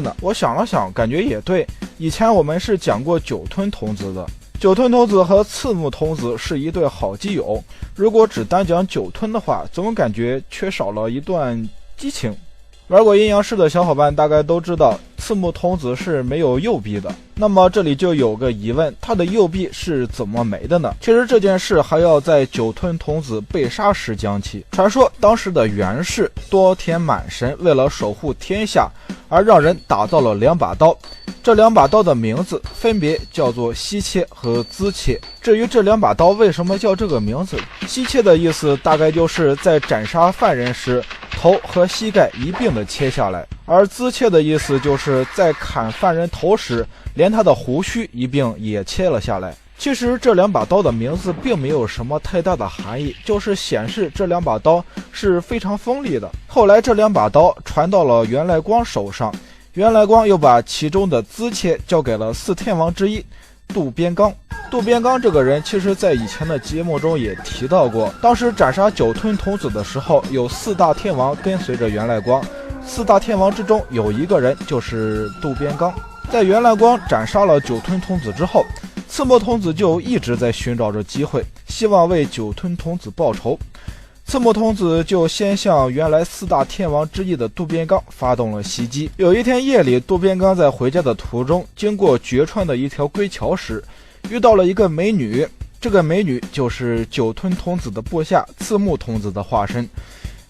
呢？我想了想，感觉也对。以前我们是讲过酒吞童子的，酒吞童子和刺木童子是一对好基友。如果只单讲酒吞的话，总感觉缺少了一段激情。玩过阴阳师的小伙伴大概都知道，刺木童子是没有右臂的。那么这里就有个疑问，他的右臂是怎么没的呢？其实这件事还要在酒吞童子被杀时讲起。传说当时的源氏多田满神为了守护天下，而让人打造了2把刀。这2把刀的名字分别叫做西切和资切。至于这2把刀为什么叫这个名字，西切的意思大概就是在斩杀犯人时，头和膝盖一并的切下来，而资切的意思就是在砍犯人头时，连他的胡须一并也切了下来。其实这2把刀的名字并没有什么太大的含义，就是显示这2把刀是非常锋利的。后来这2把刀传到了源赖光手上，源赖光又把其中的资切交给了4天王之一渡边刚。渡边刚这个人其实在以前的节目中也提到过，当时斩杀酒吞童子的时候，有4大天王跟随着源赖光，4大天王之中有一个人就是渡边刚。在源赖光斩杀了酒吞童子之后，刺木童子就一直在寻找着机会，希望为酒吞童子报仇。刺木童子就先向原来4大天王之一的渡边刚发动了袭击。有一天夜里，渡边刚在回家的途中，经过绝川的一条归桥时，遇到了一个美女。这个美女就是酒吞童子的部下刺木童子的化身。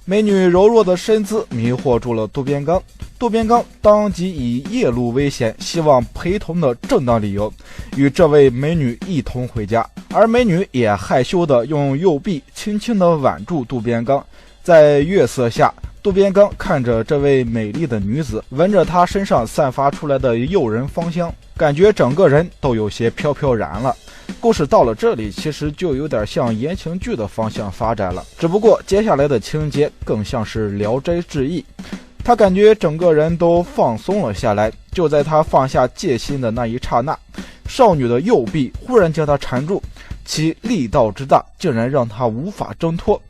美女柔弱的身姿迷惑住了渡边刚，渡边刚当即以夜路危险，希望陪同的正当理由，与这位美女一同回家。而美女也害羞的用右臂轻轻的挽住渡边刚。在月色下，渡边刚看着这位美丽的女子，闻着她身上散发出来的诱人芳香，感觉整个人都有些飘飘然了。故事到了这里，其实就有点向言情剧的方向发展了，只不过接下来的情节更像是聊斋志异。他感觉整个人都放松了下来，就在他放下戒心的那一刹那，少女的右臂忽然将他缠住，其力道之大，竟然让他无法挣脱。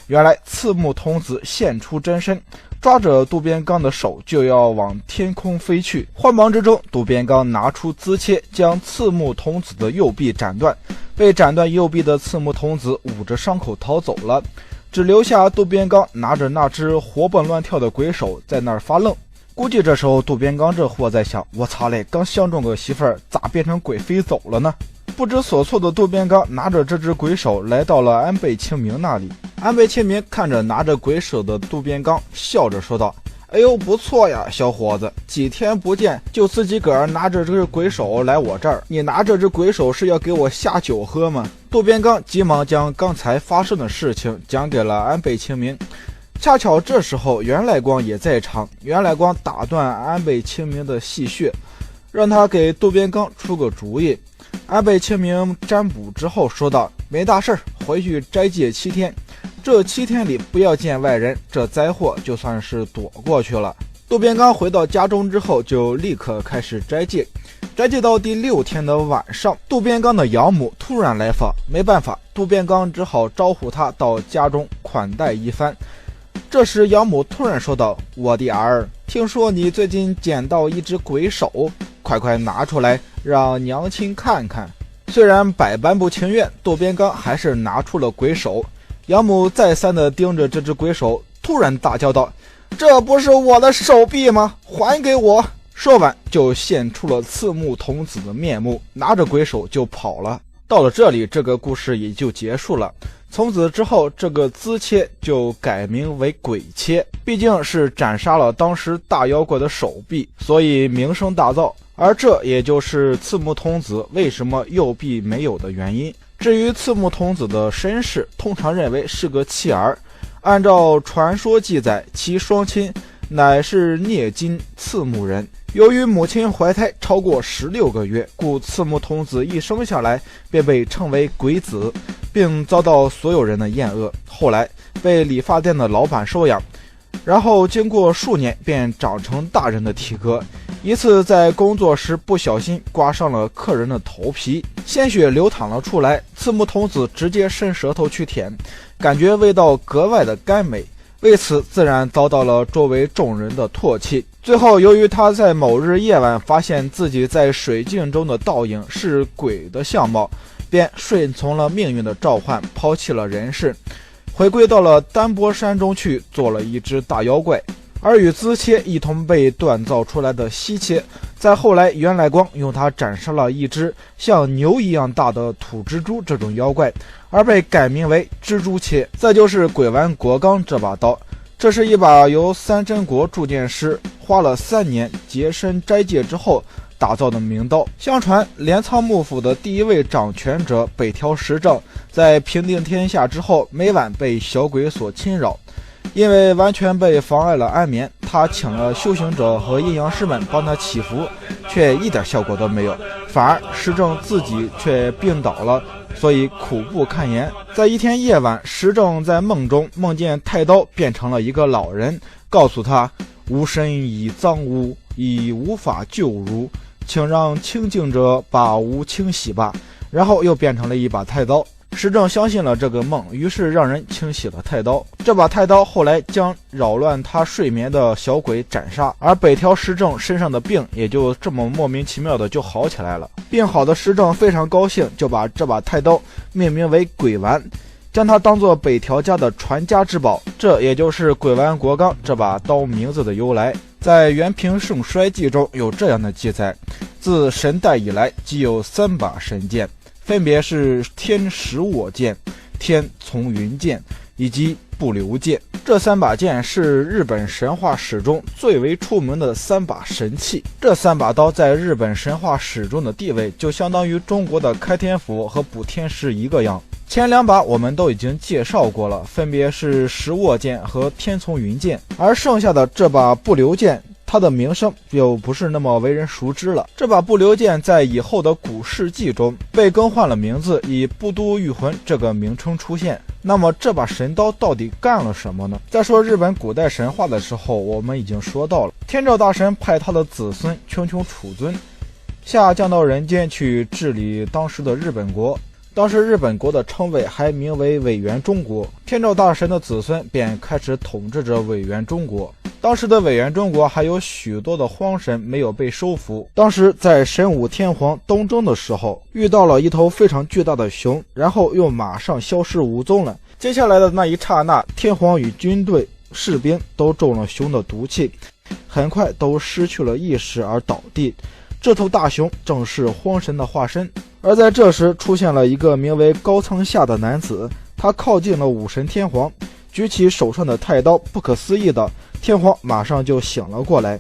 原来刺木童子现出真身，抓着渡边刚的手就要往天空飞去。慌忙之中，渡边刚拿出资切，将刺木童子的右臂斩断。被斩断右臂的刺木童子捂着伤口逃走了，只留下渡边刚拿着那只活蹦乱跳的鬼手在那儿发愣。估计这时候渡边刚这货在想，我操嘞，刚相中个媳妇儿，咋变成鬼飞走了呢？不知所措的渡边刚拿着这只鬼手来到了安倍晴明那里。安倍晴明看着拿着鬼手的渡边刚，笑着说道，哎呦，不错呀，小伙子，几天不见就自己个儿拿着这只鬼手来我这儿，你拿着这鬼手是要给我下酒喝吗？渡边刚急忙将刚才发生的事情讲给了安倍晴明。恰巧这时候源赖光也在场，源赖光打断安倍晴明的戏谑，让他给渡边刚出个主意。安倍晴明占卜之后说道，没大事，回去斋戒7天，这7天里不要见外人，这灾祸就算是躲过去了。渡边刚回到家中之后，就立刻开始斋戒。斋戒到第6天的晚上，渡边刚的养母突然来访，没办法，渡边刚只好招呼他到家中款待一番。这时养母突然说道，我的儿，听说你最近捡到一只鬼手，快快拿出来让娘亲看看。虽然百般不情愿，渡边刚还是拿出了鬼手。养母再三地盯着这只鬼手，突然大叫道，这不是我的手臂吗？还给我！说完就现出了刺木童子的面目，拿着鬼手就跑了。到了这里，这个故事也就结束了。从此之后，这个资切就改名为鬼切，毕竟是斩杀了当时大妖怪的手臂，所以名声大噪。而这也就是刺木童子为什么右臂没有的原因。至于刺木童子的身世，通常认为是个弃儿。按照传说记载，其双亲乃是涅金刺木人。由于母亲怀胎超过16个月，故刺木童子一生下来便被称为鬼子，并遭到所有人的厌恶。后来被理发店的老板收养，然后经过数年便长成大人的体格。一次在工作时不小心刮伤了客人的头皮，鲜血流淌了出来，刺木童子直接伸舌头去舔，感觉味道格外的甘美。为此自然遭到了周围众人的唾弃。最后由于他在某日夜晚发现自己在水镜中的倒影是鬼的相貌，便顺从了命运的召唤，抛弃了人世，回归到了丹波山中去，做了一只大妖怪。而与资切一同被锻造出来的西切，在后来源赖光用它斩杀了一只像牛一样大的土蜘蛛这种妖怪，而被改名为蜘蛛切。再就是鬼丸国纲这把刀，这是一把由三真国铸剑师花了3年洁身斋戒之后打造的名刀。相传镰仓幕府的第一位掌权者北条时政在平定天下之后，每晚被小鬼所侵扰，因为完全被妨碍了安眠，他请了修行者和阴阳师们帮他祈福，却一点效果都没有，反而时政自己却病倒了，所以苦不堪言。在一天夜晚，时政在梦中梦见太刀变成了一个老人，告诉他吾身已脏污，已无法救汝，请让清净者把吾清洗吧。然后又变成了一把太刀。时政相信了这个梦，于是让人清洗了太刀。这把太刀后来将扰乱他睡眠的小鬼斩杀，而北条时政身上的病也就这么莫名其妙的就好起来了。病好的时政非常高兴，就把这把太刀命名为鬼丸，将它当作北条家的传家之宝，这也就是鬼丸国纲这把刀名字的由来。在元平盛衰记中有这样的记载，自神代以来即有3把神剑，分别是天使我剑、天从云剑以及不留剑。这3把剑是日本神话史中最为出名的3把神器。这3把刀在日本神话史中的地位就相当于中国的开天斧和补天石一个样。前2把我们都已经介绍过了，分别是石握剑和天从云剑，而剩下的这把不留剑，它的名声就不是那么为人熟知了。这把不留剑在以后的古事记中被更换了名字，以不都御魂这个名称出现。那么这把神刀到底干了什么呢？在说日本古代神话的时候，我们已经说到了天照大神派他的子孙穷穷楚尊下降到人间去治理当时的日本国。当时日本国的称谓还名为委员中国，天照大神的子孙便开始统治着委员中国。当时的委员中国还有许多的荒神没有被收服。当时在神武天皇东征的时候，遇到了一头非常巨大的熊，然后又马上消失无踪了。接下来的那一刹那，天皇与军队士兵都中了熊的毒气，很快都失去了意识而倒地。这头大熊正是荒神的化身。而在这时出现了一个名为高仓夏的男子，他靠近了武神天皇，举起手上的太刀，不可思议的，天皇马上就醒了过来。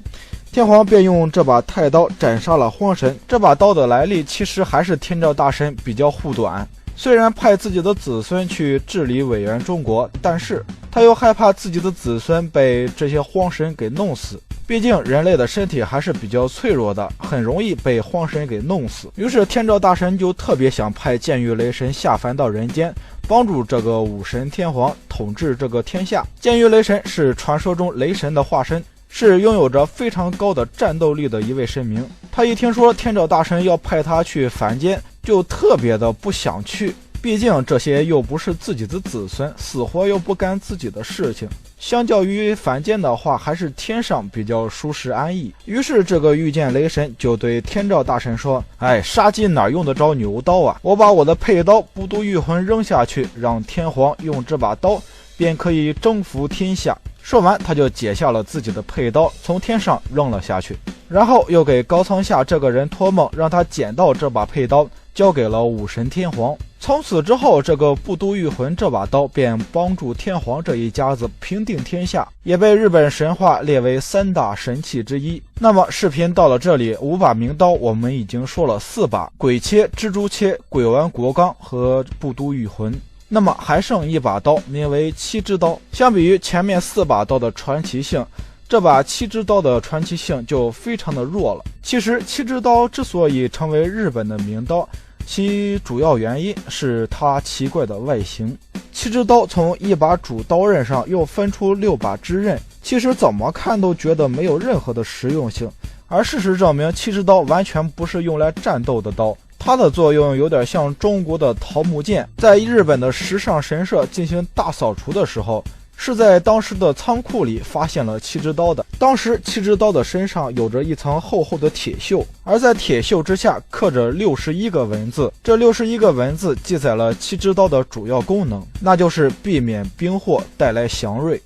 天皇便用这把太刀斩杀了荒神。这把刀的来历其实还是天照大神比较护短，虽然派自己的子孙去治理委员中国，但是他又害怕自己的子孙被这些荒神给弄死。毕竟人类的身体还是比较脆弱的，很容易被荒神给弄死。于是天照大神就特别想派剑狱雷神下凡到人间，帮助这个武神天皇统治这个天下。剑狱雷神是传说中雷神的化身，是拥有着非常高的战斗力的一位神明。他一听说天照大神要派他去凡间，就特别的不想去，毕竟这些又不是自己的子孙，死活又不干自己的事情。相较于凡间的话，还是天上比较舒适安逸。于是这个御剑雷神就对天照大神说，杀鸡哪用得着牛刀啊，我把我的佩刀不都御魂扔下去，让天皇用这把刀便可以征服天下。说完他就解下了自己的佩刀，从天上扔了下去，然后又给高仓夏这个人托梦，让他捡到这把佩刀，交给了武神天皇。从此之后，这个不都御魂这把刀便帮助天皇这一家子平定天下，也被日本神话列为3大神器之一。那么视频到了这里，5把名刀我们已经说了4把，鬼切、蜘蛛切、鬼丸国纲和不都御魂。那么还剩一把刀，名为七之刀。相比于前面4把刀的传奇性，这把七之刀的传奇性就非常的弱了。其实七之刀之所以成为日本的名刀，其主要原因是它奇怪的外形。七之刀从一把主刀刃上又分出6把支刃，其实怎么看都觉得没有任何的实用性。而事实证明，七之刀完全不是用来战斗的刀，它的作用有点像中国的桃木剑。在日本的时尚神社进行大扫除的时候，是在当时的仓库里发现了七支刀的。当时七支刀的身上有着一层厚厚的铁锈，而在铁锈之下刻着61个文字，这61个文字记载了七支刀的主要功能，那就是避免兵祸，带来祥瑞。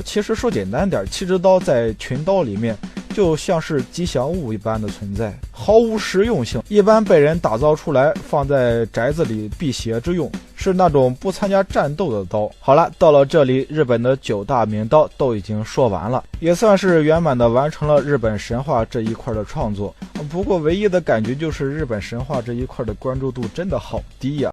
其实说简单点，七支刀在群刀里面就像是吉祥物一般的存在，毫无实用性，一般被人打造出来放在宅子里辟邪之用，是那种不参加战斗的刀。好了，到了这里，日本的9大名刀都已经说完了，也算是圆满的完成了日本神话这一块的创作。不过唯一的感觉就是日本神话这一块的关注度真的好低呀。